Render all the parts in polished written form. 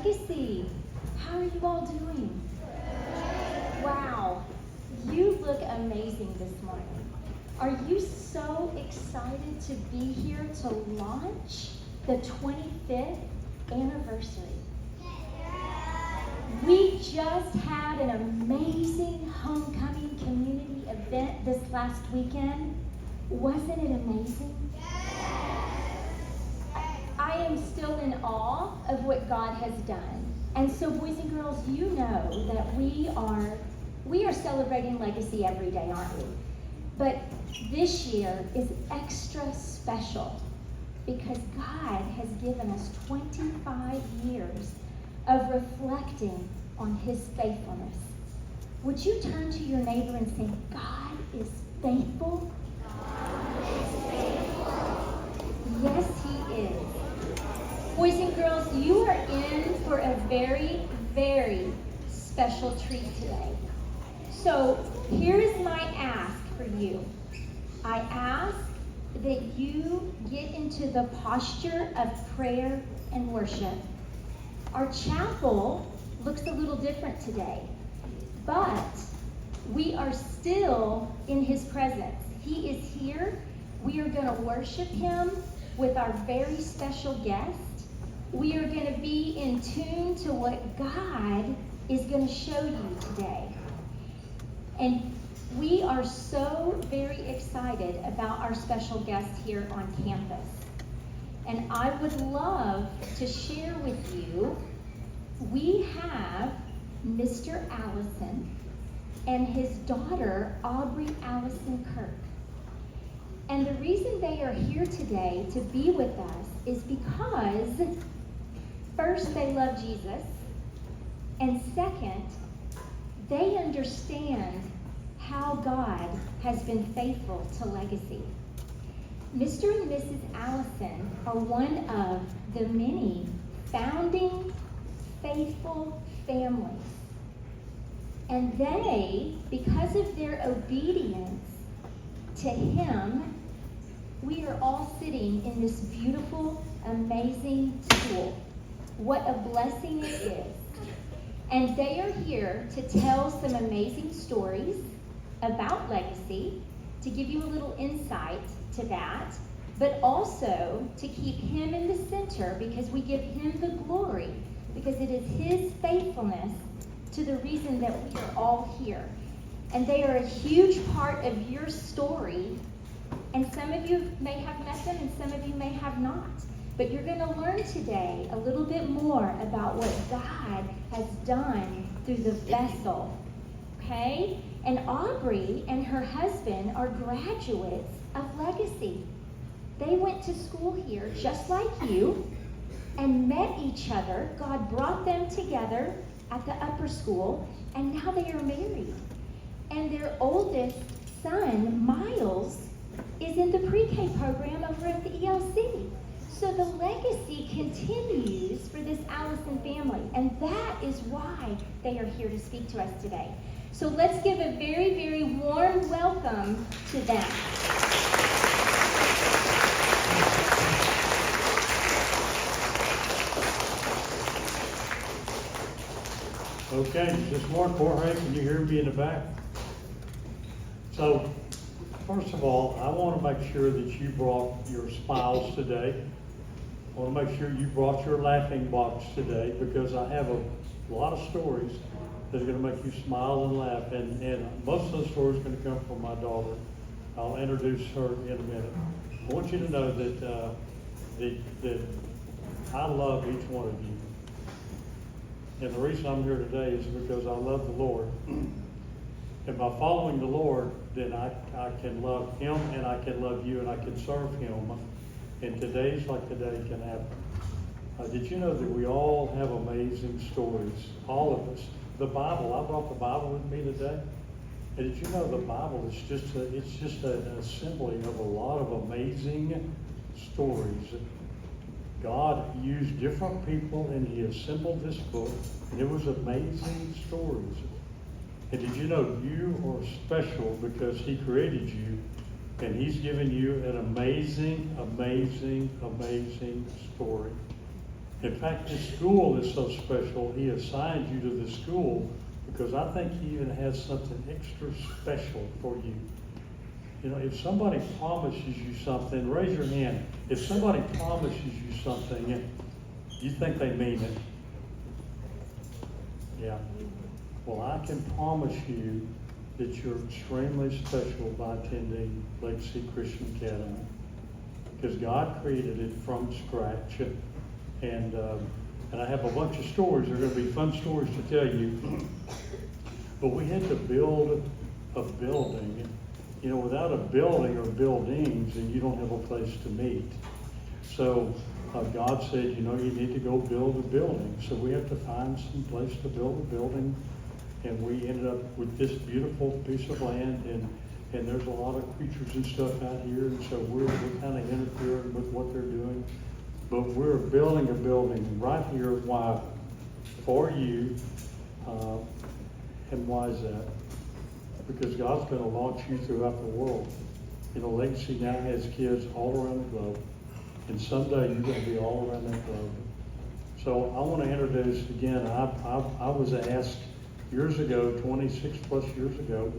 Legacy. How are you all doing? Wow, you look amazing this morning. Are you so excited to be here to launch the 25th anniversary? We just had an amazing homecoming community event this last weekend. Wasn't it amazing? I am still in awe of what God has done. And so, boys and girls, you know that we are celebrating legacy every day, aren't we? But this year is extra special because God has given us 25 years of reflecting on his faithfulness. Would you turn to your neighbor and say, God is faithful? God is faithful. Yes, he is. Boys and girls, you are in for a very, very special treat today. So here is my ask for you. I ask that you get into the posture of prayer and worship. Our chapel looks a little different today, but we are still in his presence. He is here. We are going to worship him with our very special guest. We are going to be in tune to what God is going to show you today. And we are so very excited about our special guest here on campus. And I would love to share with you, we have Mr. Allison and his daughter, Aubrey Allison Kirk. And the reason they are here today to be with us is because first, they love Jesus, and second, they understand how God has been faithful to legacy. Mr. and Mrs. Allison are one of the many founding faithful families. And they, because of their obedience to him, we are all sitting in this beautiful, amazing school. What a blessing it is. And they are here to tell some amazing stories about legacy, to give you a little insight to that, but also to keep him in the center because we give him the glory, because it is his faithfulness to the reason that we are all here. And they are a huge part of your story, and some of you may have met them and some of you may have not. But you're going to learn today a little bit more about what God has done through the vessel, okay? And Aubrey and her husband are graduates of Legacy. They went to school here just like you and met each other. God brought them together at the upper school, and now they are married. And their oldest son, Miles, is in the pre-K program over at the ELC. So the legacy continues for this Allison family, and that is why they are here to speak to us today. So let's give a very, very warm welcome to them. Okay, just more, Jorge, can you hear me in the back? So, first of all, I want to make sure that you brought your smiles today. I want to make sure you brought your laughing box today because I have a lot of stories that are going to make you smile and laugh. And most of the stories are going to come from my daughter. I'll introduce her in a minute. I want you to know that I love each one of you. And the reason I'm here today is because I love the Lord. And by following the Lord, then I can love him and I can love you and I can serve him. And today's like today can happen. Did you know that we all have amazing stories? All of us. The Bible, I brought the Bible with me today. And did you know the Bible is just an assembly of a lot of amazing stories. God used different people and he assembled this book. And it was amazing stories. And did you know you are special because he created you and he's given you an amazing, amazing, amazing story. In fact, this school is so special, he assigned you to this school because I think he even has something extra special for you. You know, if somebody promises you something, raise your hand. If somebody promises you something, you think they mean it. Yeah. Well, I can promise you that you're extremely special by attending Legacy Christian Academy because God created it from scratch. And I have a bunch of stories. They're going to be fun stories to tell you. But we had to build a building. You know, without a building or buildings, then you don't have a place to meet. So God said, you know, you need to go build a building. So we have to find some place to build a building. And we ended up with this beautiful piece of land. And there's a lot of creatures and stuff out here. And so we're kind of interfering with what they're doing. But we're building a building right here. Why? For you. And why is that? Because God's going to launch you throughout the world. You know, Legacy now has kids all around the globe. And someday you're going to be all around that globe. So I want to introduce again, I was asked years ago, 26 plus years ago,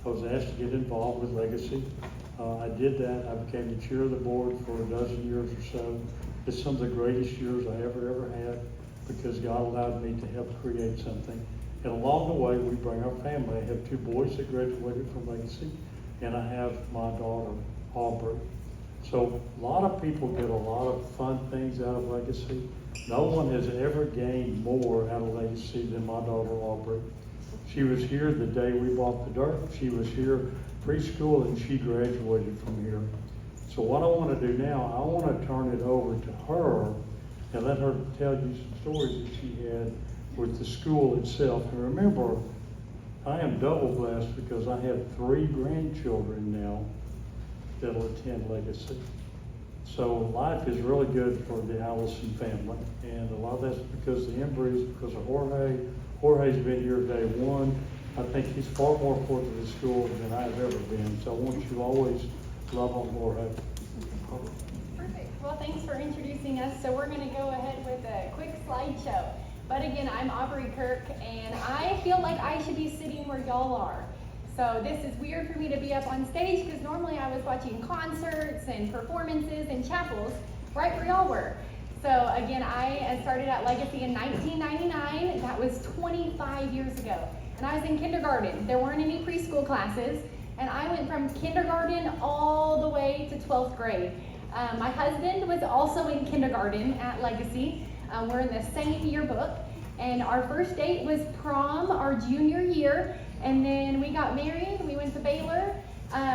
I was asked to get involved with Legacy. I did that. I became the chair of the board for a dozen years or so. It's some of the greatest years I ever had because God allowed me to help create something. And along the way, we bring our family. I have two boys that graduated from Legacy, and I have my daughter, Aubrey. So a lot of people get a lot of fun things out of Legacy. No one has ever gained more out of Legacy than my daughter, Aubrey. She was here the day we bought the dirt. She was here preschool, and she graduated from here. So what I want to do now, I want to turn it over to her and let her tell you some stories that she had with the school itself. And remember, I am double blessed because I have 3 grandchildren now that'll attend Legacy. So life is really good for the Allison family. And a lot of that's because of the Embreys, because of Jorge. Jorge's been here day one. I think he's far more important to the school than I've ever been. So I want you to always love on Jorge. Perfect. Well, thanks for introducing us. So we're going to go ahead with a quick slideshow. But again, I'm Aubrey Kirk, and I feel like I should be sitting where y'all are. So this is weird for me to be up on stage because normally I was watching concerts and performances and chapels right where y'all were. So again, I started at Legacy in 1999. That was 25 years ago. And I was in kindergarten. There weren't any preschool classes. And I went from kindergarten all the way to 12th grade. My husband was also in kindergarten at Legacy. We're in the same yearbook. And our first date was prom, our junior year. And then we got married. We went to Baylor.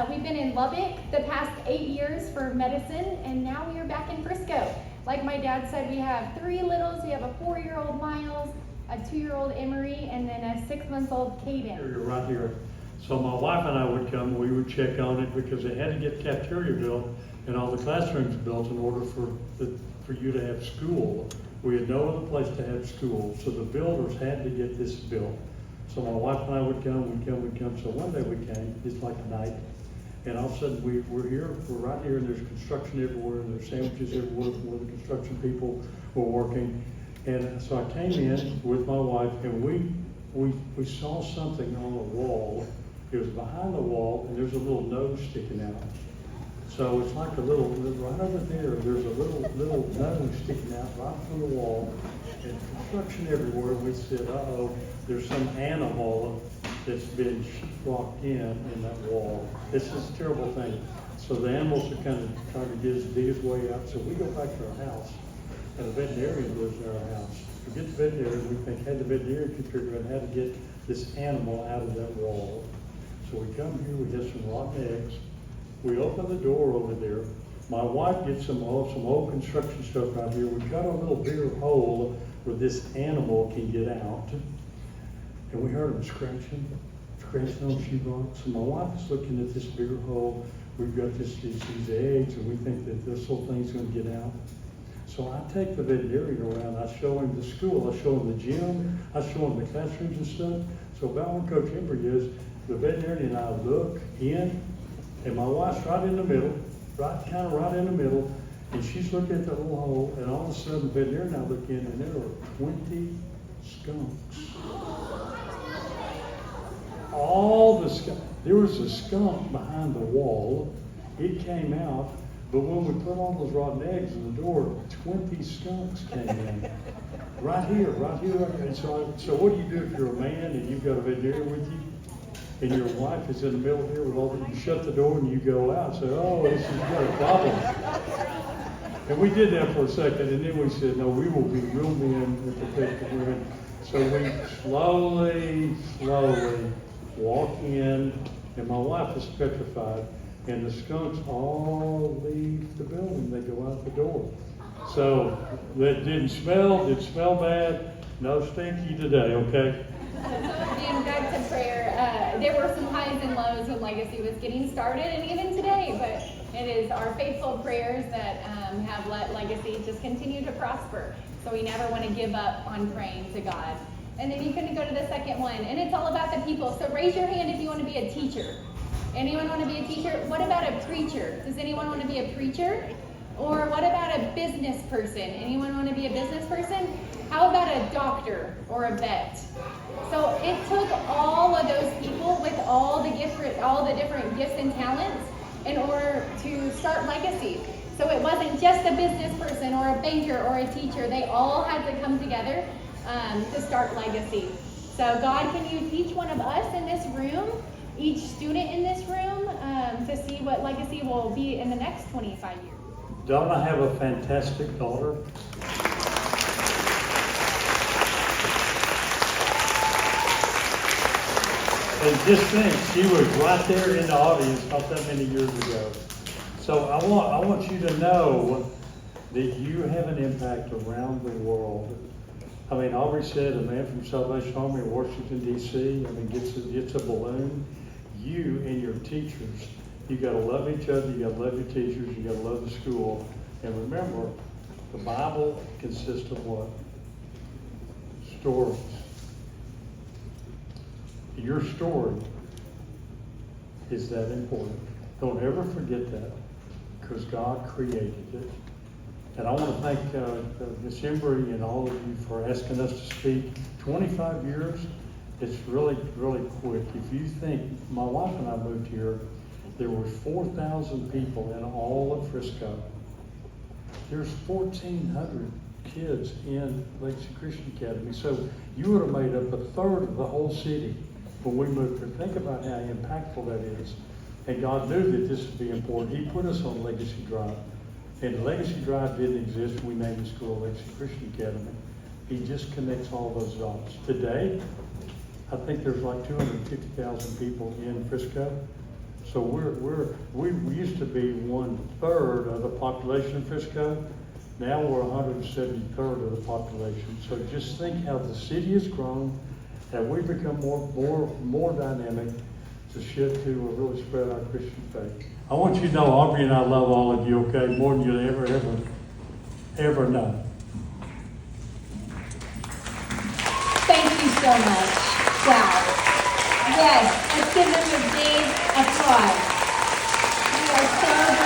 We've been in Lubbock the past 8 years for medicine. And now we are back in Frisco. Like my dad said, we have 3 littles. We have a 4-year-old Miles, a 2-year-old Emery, and then a 6-month-old Caden. You're right here. So my wife and I would come, we would check on it because they had to get the cafeteria built and all the classrooms built in order for you to have school. We had no other place to have school, so the builders had to get this built. So my wife and I would come. So one day we came, it's like a night, and all of a sudden we're here, we're right here, and there's construction everywhere, and there's sandwiches everywhere where the construction people were working. And so I came in with my wife, and we saw something on the wall. It was behind the wall, and there's a little nose sticking out. So it's like a little, right over there's a little nose sticking out right from the wall, and construction everywhere. We said, uh-oh, there's some animal that's been sheetrocked in that wall. This is a terrible thing. So the animals are kind of trying to dig his way out. So we go back to our house, and a veterinarian lives in our house. We get the veterinarian, we think, had the veterinarian could figure out how to get this animal out of that wall. So we come here, we get some rotten eggs. We open the door over there. My wife gets some old construction stuff out here. We cut a little bigger hole where this animal can get out. And we heard him scratching on the sheetrock. So my wife is looking at this bigger hole. We've got these eggs, and we think that this little thing's going to get out. So I take the veterinarian around. I show him the school. I show him the gym. I show him the classrooms and stuff. So about where Coach Embry is, the veterinarian and I look in, and my wife's right in the middle, right in the middle, and she's looking at the little hole, and all of a of a sudden, veterinarian and I look in, and there were 20 skunks. All the skunk. There was a skunk behind the wall. It came out, but when we put all those rotten eggs in the door, 20 skunks came in. Right here. And so what do you do if you're a man and you've got a veterinarian with you, and your wife is in the middle here with all the, you shut the door and you go out and say, oh, this has got a problem. And we did that for a second, and then we said, no, we will be real men with the protect the women. So we slowly walk in, and my wife is petrified, and the skunks all leave the building. They go out the door. So that didn't smell bad. No stinky today, okay? And back to prayer, there were some highs and lows when Legacy was getting started, and even today, but it is our faithful prayers that have let Legacy just continue to prosper. So we never want to give up on praying to God. And then you can go to the second one, and it's all about the people. So raise your hand if you want to be a teacher. Anyone want to be a teacher? What about a preacher? Does anyone want to be a preacher? Or what about a business person? Anyone want to be a business person? How about a doctor or a vet? So it took all of those people with all the different gifts and talents in order to start Legacy. So it wasn't just a business person or a banker or a teacher. They all had to come together to start Legacy. So God, can you teach one of us in this room, each student in this room, to see what Legacy will be in the next 25 years? Don't I have a fantastic daughter? And just think, she was right there in the audience not that many years ago. So I want you to know that you have an impact around the world. I mean, Aubrey said a man from Salvation Army in Washington, D.C., gets a balloon. You and your teachers, you got to love each other, you got to love your teachers, you got to love the school. And remember, the Bible consists of what? Stories. Your story is that important. Don't ever forget that, because God created it. And I want to thank Ms. Embry and all of you for asking us to speak. 25 years, it's really, really quick. If you think, my wife and I moved here, there were 4,000 people in all of Frisco. There's 1,400 kids in Legacy Christian Academy. So you would have made up a third of the whole city when we moved here. Think about how impactful that is. And God knew that this would be important. He put us on Legacy Drive. And Legacy Drive didn't exist when we named the school Legacy Christian Academy. He just connects all those dots. Today, I think there's like 250,000 people in Frisco. So we used to be 1/3 of the population of Frisco. Now we're 173rd of the population. So just think how the city has grown, and we've become more dynamic to shift to really spread our Christian faith. I want you to know Aubrey and I love all of you, okay, more than you'll ever know. Thank you so much. Wow. Yes, let's give them a big applause. We are so